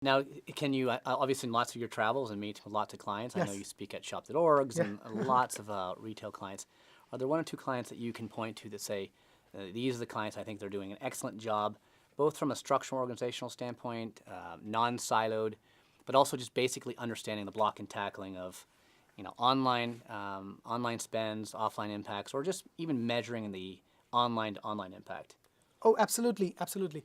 Now, can you, obviously in lots of your travels and meet with lots of clients, I know you Yes. speak at shop.orgs Yeah. and lots of retail clients. Are there one or two clients that you can point to that say, these are the clients I think they're doing an excellent job, both from a structural organizational standpoint, non-siloed, but also just basically understanding the block and tackling of, online spends, offline impacts, or just even measuring the online to online impact? Oh, absolutely, absolutely.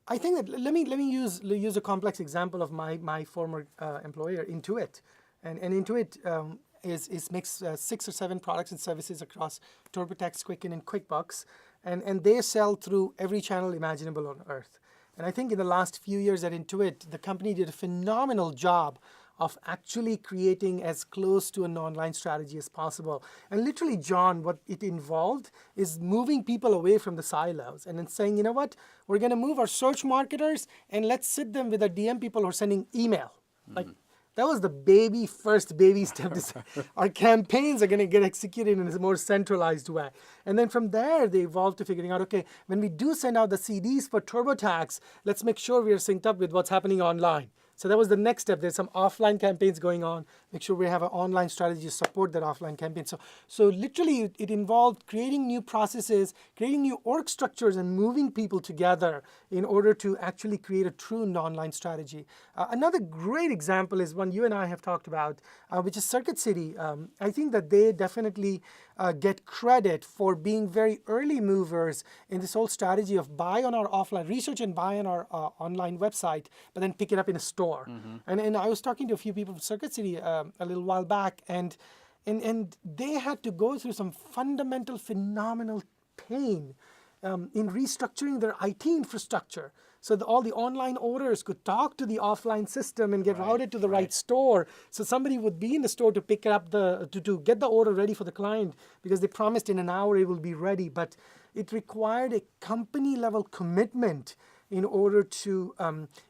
I think that let me use a complex example of my former employer, Intuit, and Intuit is makes 6 or 7 products and services across TurboTax, Quicken, and QuickBooks, and they sell through every channel imaginable on earth. And I think in the last few years at Intuit, the company did a phenomenal job of actually creating as close to an online strategy as possible. And literally, John, what it involved is moving people away from the silos and then saying, you know what, we're going to move our search marketers and let's sit them with our DM people who are sending email. Like, that was the first baby step to say our campaigns are going to get executed in a more centralized way. And then from there, they evolved to figuring out, okay, when we do send out the CDs for TurboTax, let's make sure we are synced up with what's happening online. So that was the next step. There's some offline campaigns going on. Make sure we have an online strategy to support that offline campaign. So literally, it involved creating new processes, creating new org structures, and moving people together in order to actually create a true online strategy. Another great example is one you and I have talked about, which is Circuit City. I think that they definitely get credit for being very early movers in this whole strategy of buy on our offline research and buy on our online website, but then pick it up in a store. And I was talking to a few people from Circuit City a little while back, and they had to go through some fundamental, phenomenal pain in restructuring their IT infrastructure. So all the online orders could talk to the offline system and get routed to the right store. So somebody would be in the store to pick up to get the order ready for the client because they promised in an hour it will be ready. But it required a company level commitment in order to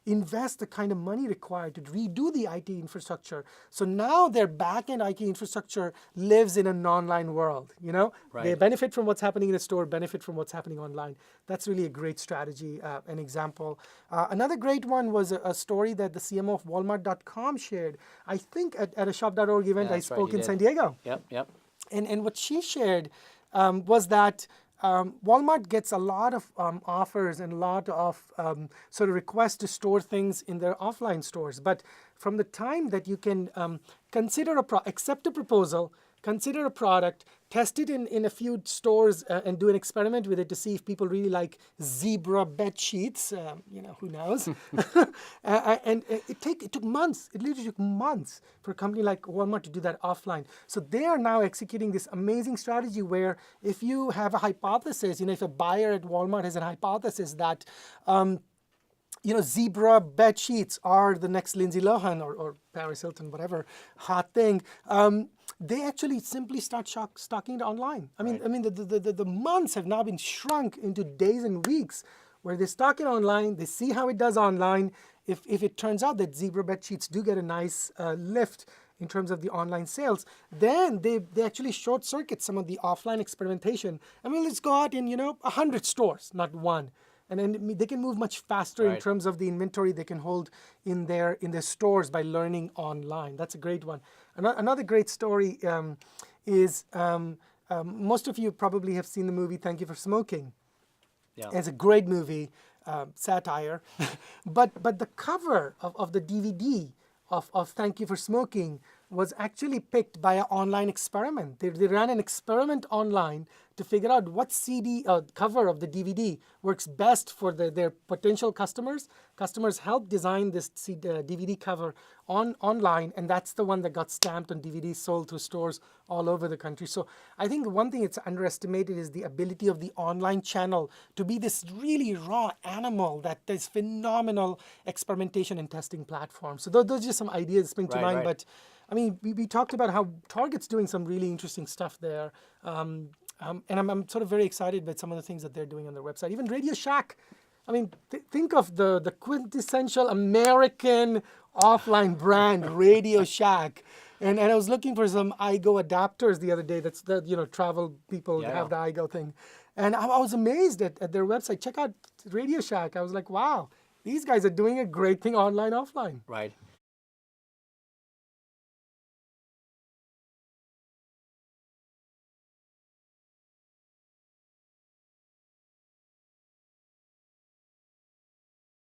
invest the kind of money required to redo the IT infrastructure. So now their back-end IT infrastructure lives in an online world. They benefit from what's happening in the store, benefit from what's happening online. That's really a great strategy, an example. Another great one was a story that the CMO of Walmart.com shared. I think at a shop.org event I spoke in San Diego. Yep. And what she shared was that Walmart gets a lot of offers and a lot of sort of requests to store things in their offline stores. But from the time that you can accept a proposal, consider a product, test it in a few stores and do an experiment with it to see if people really like zebra bed sheets, who knows? And it took months. It literally took months for a company like Walmart to do that offline. So they are now executing this amazing strategy where if you have a hypothesis, if a buyer at Walmart has a hypothesis that zebra bed sheets are the next Lindsay Lohan or Paris Hilton, whatever hot thing. They actually simply start stocking it online. I mean, the months have now been shrunk into days and weeks, where they stock it online. They see how it does online. If it turns out that zebra bed sheets do get a nice lift in terms of the online sales, then they actually short circuit some of the offline experimentation. I mean, let's go out in 100 stores, not one. And then they can move much faster in terms of the inventory they can hold in their stores by learning online. That's a great one. Another great story is most of you probably have seen the movie Thank You for Smoking. Yeah. It's a great movie, satire. but the cover of the DVD of Thank You for Smoking was actually picked by an online experiment. They ran an experiment online to figure out what CD cover of the DVD works best for their potential customers. Customers helped design this DVD cover online, and that's the one that got stamped on DVDs sold through stores all over the country. So I think one thing it's underestimated is the ability of the online channel to be this really raw animal that is phenomenal experimentation and testing platform. So those are just some ideas that spring to mind. But I mean, we talked about how Target's doing some really interesting stuff there. And I'm sort of very excited with some of the things that they're doing on their website. Even Radio Shack. I mean, think of the quintessential American offline brand, Radio Shack. And I was looking for some iGo adapters the other day. That's travel people have the iGo thing. And I was amazed at their website. Check out Radio Shack. I was like, wow. these guys are doing a great thing online, offline. Right.